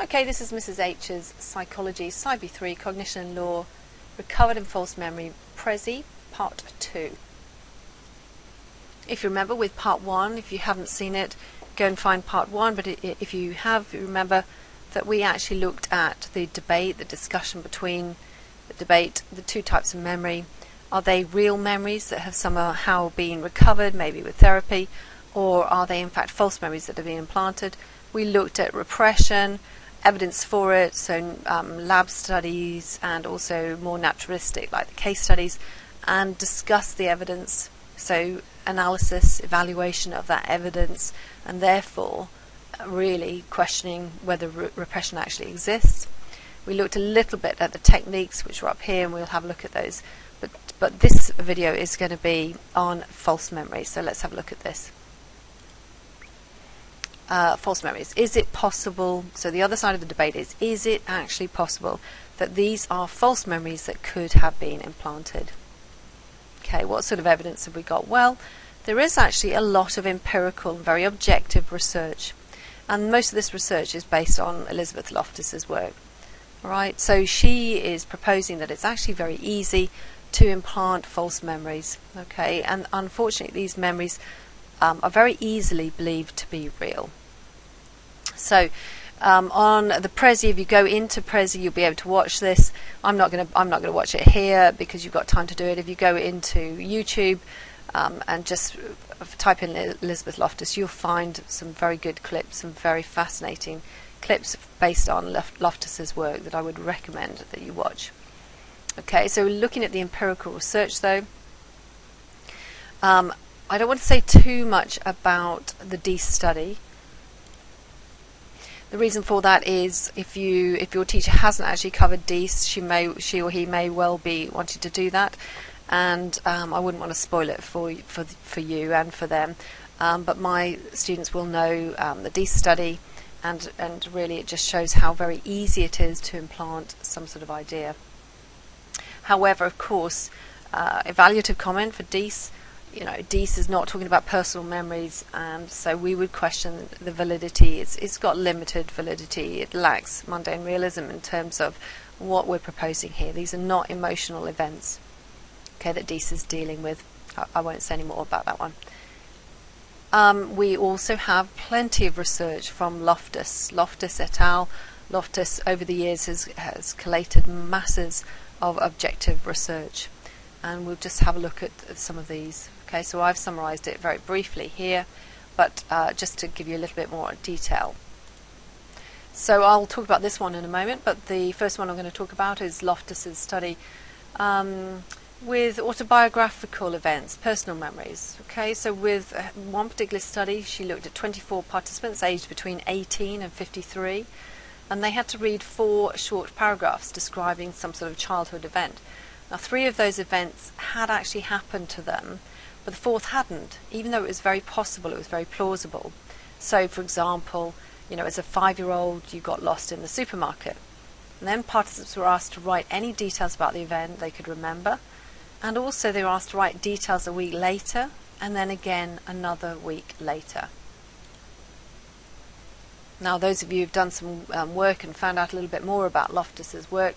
Okay, this is Mrs. H's Psychology, Psyb 3, Cognition and Law, Recovered and False Memory, Prezi, Part 2. If you remember with Part 1, if you haven't seen it, go and find Part 1, but if you have, you remember that we actually looked at the debate, the discussion between the two types of memory. Are they real memories that have somehow been recovered, maybe with therapy, or are they in fact false memories that have been implanted? We looked at repression, evidence for it, so lab studies and also more naturalistic like the case studies, and discussed the evidence, so analysis, evaluation of that evidence, and therefore really questioning whether repression actually exists. We looked a little bit at the techniques which are up here, and we'll have a look at those, but this video is going to be on false memories, so let's have a look at this. False memories. Is it possible, so the other side of the debate is it actually possible that these are false memories that could have been implanted? Okay, what sort of evidence have we got? Well, there is actually a lot of empirical, very objective research, and most of this research is based on Elizabeth Loftus's work. Right, so she is proposing that it's actually very easy to implant false memories. Okay, and unfortunately these memories are very easily believed to be real. So on the prezi, if you go into prezi, you'll be able to watch this. I'm not going to watch it here because you've got time to do it. If you go into YouTube and just type in Elizabeth Loftus, you'll find some very good clips, some very fascinating clips based on Loftus's work that I would recommend that you watch. Okay, so looking at the empirical research though, I don't want to say too much about the Dease study. The reason for that is if your teacher hasn't actually covered Dease, she or he may well be wanting to do that, and I wouldn't want to spoil it for you and for them. But my students will know the Dease study, and really it just shows how very easy it is to implant some sort of idea. However, of course, evaluative comment for Dease. You know, Dease is not talking about personal memories, and so we would question the validity. It's got limited validity. It lacks mundane realism in terms of what we're proposing here. These are not emotional events, okay, that Dease is dealing with. I won't say any more about that one. We also have plenty of research from Loftus et al. Loftus over the years has collated masses of objective research, and we'll just have a look at some of these. Okay, so I've summarized it very briefly here, but just to give you a little bit more detail. So I'll talk about this one in a moment, but the first one I'm going to talk about is Loftus's study with autobiographical events, personal memories. Okay, so with one particular study, she looked at 24 participants aged between 18 and 53, and they had to read 4 short paragraphs describing some sort of childhood event. Now, 3 of those events had actually happened to them, but the 4th hadn't, even though it was very possible, it was very plausible. So, for example, you know, as a 5-year-old, you got lost in the supermarket. And then participants were asked to write any details about the event they could remember, and also they were asked to write details a week later, and then again another week later. Now, those of you who've done some work and found out a little bit more about Loftus's work,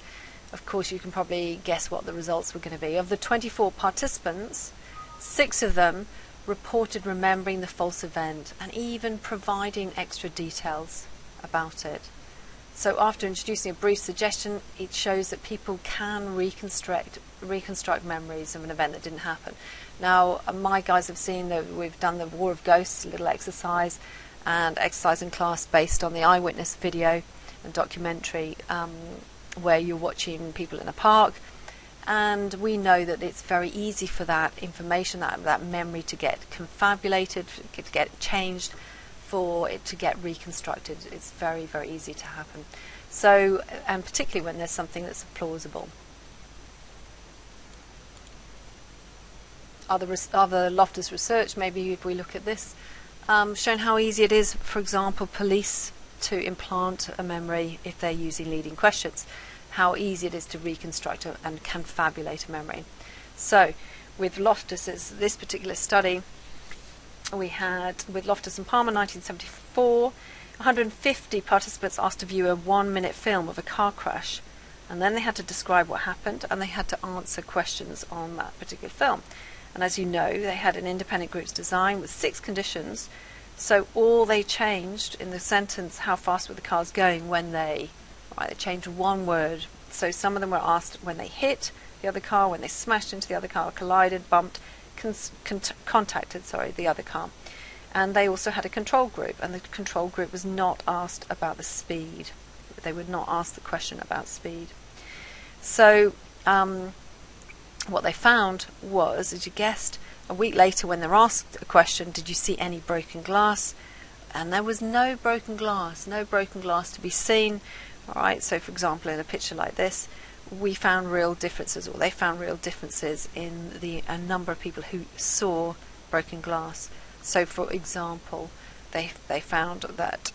of course you can probably guess what the results were going to be. Of the 24 participants, 6 of them reported remembering the false event and even providing extra details about it. So after introducing a brief suggestion, it shows that people can reconstruct memories of an event that didn't happen. Now, my guys have seen that we've done the War of Ghosts, a little exercise, and exercise in class based on the eyewitness video and documentary where you're watching people in a park, and we know that it's very easy for that information, that memory to get confabulated, to get changed, for it to get reconstructed. It's very, very easy to happen. So, and particularly when there's something that's plausible. Other Loftus research, maybe if we look at this, showing how easy it is, for example, police to implant a memory if they're using leading questions. How easy it is to reconstruct and confabulate a memory. So, with Loftus's this particular study, we had with Loftus and Palmer 1974, 150 participants asked to view a 1-minute film of a car crash, and then they had to describe what happened, and they had to answer questions on that particular film. And as you know, they had an independent group's design with 6 conditions, so all they changed in the sentence, how fast were the cars going, when they changed one word. So some of them were asked when they hit the other car, when they smashed into the other car, collided, bumped, contacted the other car. And they also had a control group, and the control group was not asked about the speed. They would not ask the question about speed. So what they found was, as you guessed, a week later when they're asked a question, did you see any broken glass? And there was no broken glass to be seen. All right, so for example, in a picture like this, we found real differences, or they found real differences in a number of people who saw broken glass. So for example, they found that,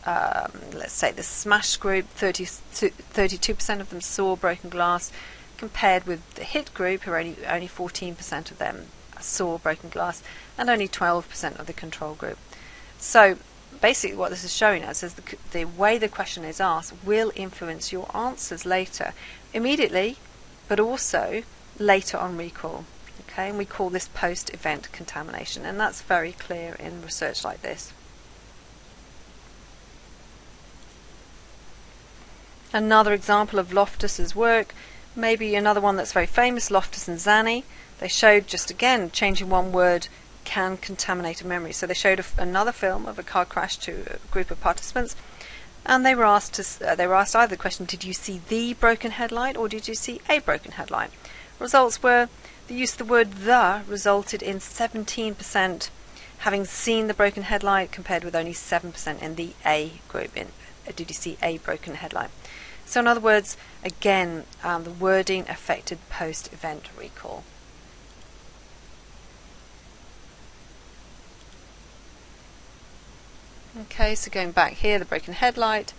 let's say the smash group, 32% of them saw broken glass, compared with the hit group, who only 14% of them saw broken glass, and only 12% of the control group. So basically what this is showing us is the way the question is asked will influence your answers later, immediately, but also later on recall. Okay, and we call this post-event contamination, and that's very clear in research like this. Another example of Loftus's work, maybe another one that's very famous, Loftus and Zani. They showed, just again, changing one word can contaminate a memory. So they showed another film of a car crash to a group of participants, and they were asked either the question, did you see the broken headlight, or did you see a broken headlight? Results were the use of the word the resulted in 17% having seen the broken headlight, compared with only 7% in the A group. Did you see a broken headlight? So in other words, again, the wording affected post-event recall. Okay, so going back here, the broken headlight.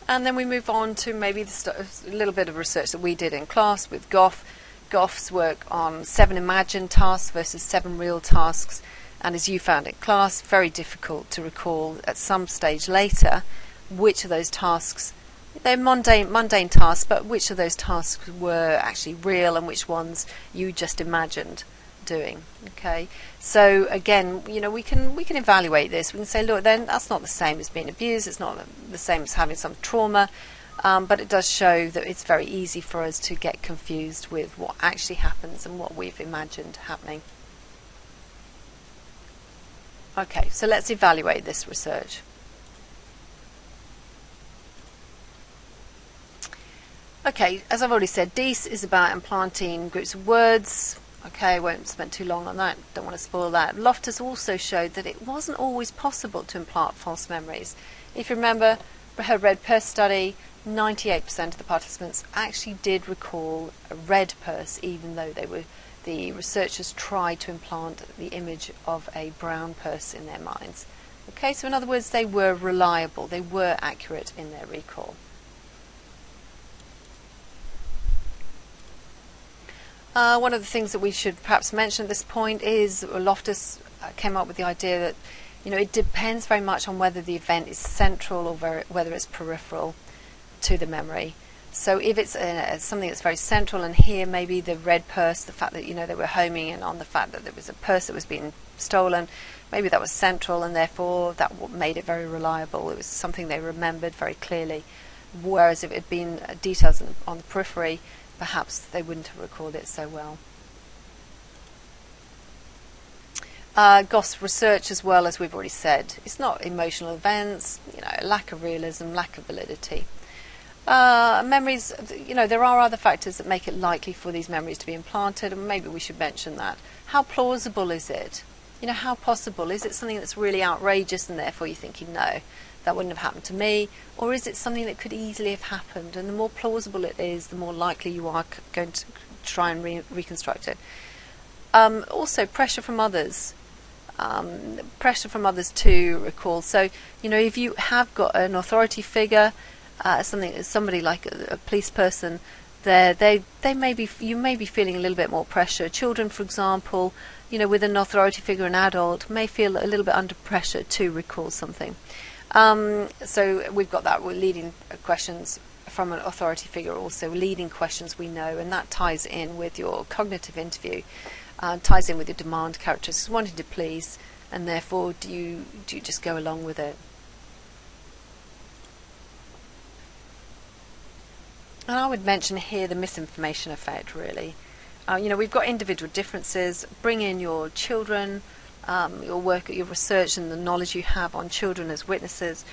And then we move on to maybe a little bit of research that we did in class with Goff. Goff's work on 7 imagined tasks versus 7 real tasks. And as you found in class, very difficult to recall at some stage later which of those tasks, they're mundane tasks, but which of those tasks were actually real and which ones you just imagined doing. Okay, so again, we can evaluate this. We can say, look, then that's not the same as being abused. It's not the same as having some trauma, but it does show that it's very easy for us to get confused with what actually happens and what we've imagined happening. Okay, so let's evaluate this research. Okay, as I've already said, DEIS is about implanting groups of words. Okay, I won't spend too long on that, don't want to spoil that. Loftus also showed that it wasn't always possible to implant false memories. If you remember her red purse study, 98% of the participants actually did recall a red purse, even though the researchers tried to implant the image of a brown purse in their minds. Okay, so in other words, they were reliable, they were accurate in their recall. One of the things that we should perhaps mention at this point is Loftus came up with the idea that it depends very much on whether the event is central or whether it's peripheral to the memory. So if it's something that's very central, and here maybe the red purse, the fact that they were homing in on the fact that there was a purse that was being stolen, maybe that was central, and therefore that made it very reliable. It was something they remembered very clearly. Whereas if it had been details on the periphery, perhaps they wouldn't have recalled it so well. Goff's research, as well, as we've already said, it's not emotional events, lack of realism, lack of validity. Memories, there are other factors that make it likely for these memories to be implanted, and maybe we should mention that. How plausible is it? How possible? Is it something that's really outrageous and therefore you're thinking, no, that wouldn't have happened to me? Or is it something that could easily have happened? And the more plausible it is, the more likely you are going to try and reconstruct it. Also, pressure from others. To recall. So, if you have got an authority figure, somebody like a police person they may be, you may be feeling a little bit more pressure. Children, for example, with an authority figure, an adult may feel a little bit under pressure to recall something. So we've got that. We're leading questions from an authority figure, also leading questions we know, and that ties in with your cognitive interview, ties in with your demand characteristics, wanting to please, and therefore do you just go along with it? And I would mention here the misinformation effect, really. We've got individual differences. Bring in your children, your work, your research, and the knowledge you have on children as witnesses,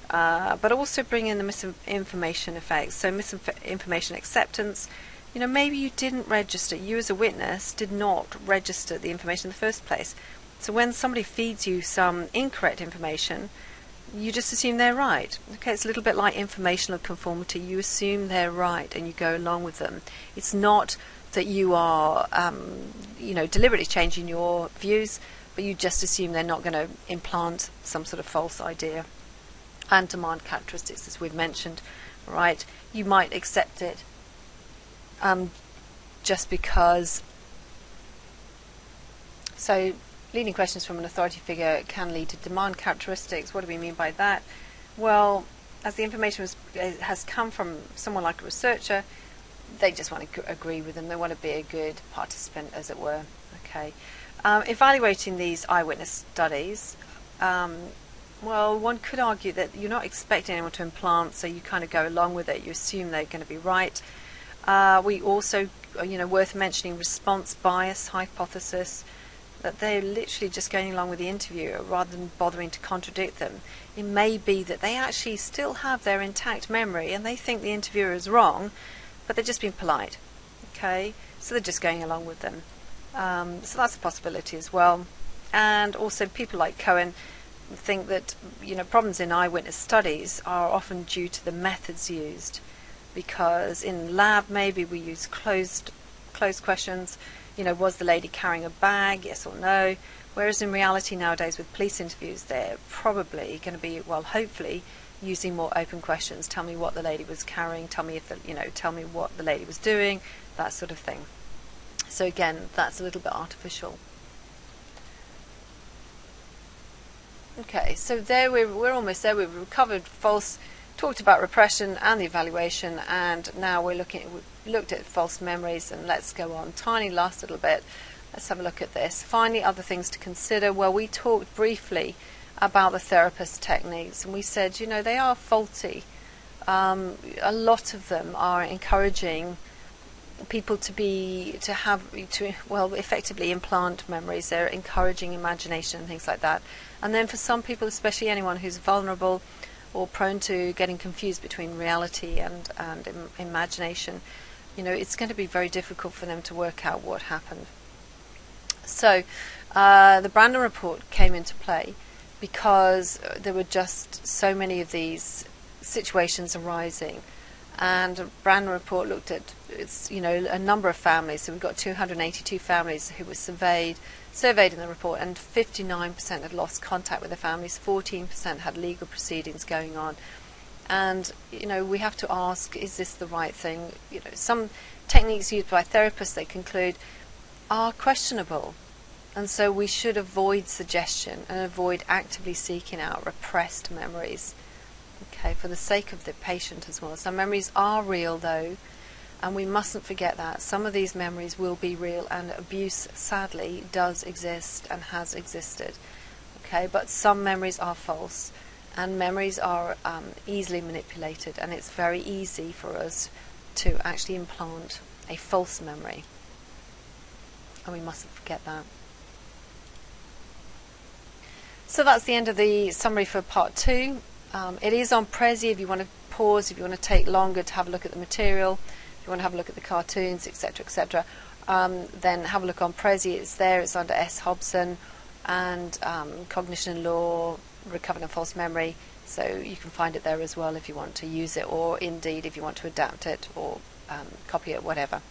but also bring in the misinformation effect. So misinformation acceptance. Maybe you didn't register. You as a witness did not register the information in the first place. So when somebody feeds you some incorrect information, you just assume they're right. Okay, it's a little bit like informational conformity. You assume they're right and you go along with them. It's not that you are, deliberately changing your views, but you just assume they're not going to implant some sort of false idea. And demand characteristics, as we've mentioned, right? You might accept it just because. So leading questions from an authority figure can lead to demand characteristics. What do we mean by that? Well, as the information has come from someone like a researcher, they just want to agree with them. They want to be a good participant, as it were. Okay. Evaluating these eyewitness studies, well, one could argue that you're not expecting anyone to implant, so you kind of go along with it. You assume they're going to be right. We also, worth mentioning response bias hypothesis, that they're literally just going along with the interviewer rather than bothering to contradict them. It may be that they actually still have their intact memory and they think the interviewer is wrong, but they're just being polite. Okay, so they're just going along with them. So that's a possibility as well. And also people like Cohen think that problems in eyewitness studies are often due to the methods used, because in lab maybe we use closed questions. Was the lady carrying a bag, yes or no? Whereas in reality nowadays with police interviews, they're probably going to be, well, hopefully, using more open questions. Tell me what the lady was carrying. Tell me tell me what the lady was doing. That sort of thing. So again, that's a little bit artificial. Okay, so there we're almost there. We've recovered false, talked about repression and the evaluation, and now we've looked at false memories, and let's go on. Tiny last little bit. Let's have a look at this. Finally, other things to consider. Well, we talked briefly about the therapist techniques, and we said, they are faulty. A lot of them are encouraging people to effectively implant memories. They're encouraging imagination and things like that. And then for some people, especially anyone who's vulnerable or prone to getting confused between reality and imagination, it's going to be very difficult for them to work out what happened. So the Brandon report came into play because there were just so many of these situations arising. And the Brandon report looked at a number of families. So we've got 282 families who were surveyed in the report, and 59% had lost contact with their families, 14% had legal proceedings going on. And we have to ask, is this the right thing? Some techniques used by therapists, they conclude, are questionable, and so we should avoid suggestion and avoid actively seeking out repressed memories. Okay, for the sake of the patient as well. Some memories are real though, and we mustn't forget that. Some of these memories will be real, and abuse sadly does exist and has existed. Okay, but some memories are false, and memories are easily manipulated, and it's very easy for us to actually implant a false memory, and we mustn't forget that. So that's the end of the summary for part 2. It is on Prezi if you want to pause, if you want to take longer to have a look at the material, if you want to have a look at the cartoons, etc., etc., then have a look on Prezi. It's there, it's under S. Hobson, and Cognition Law, Recovering a False Memory, so you can find it there as well if you want to use it, or indeed if you want to adapt it or copy it, whatever.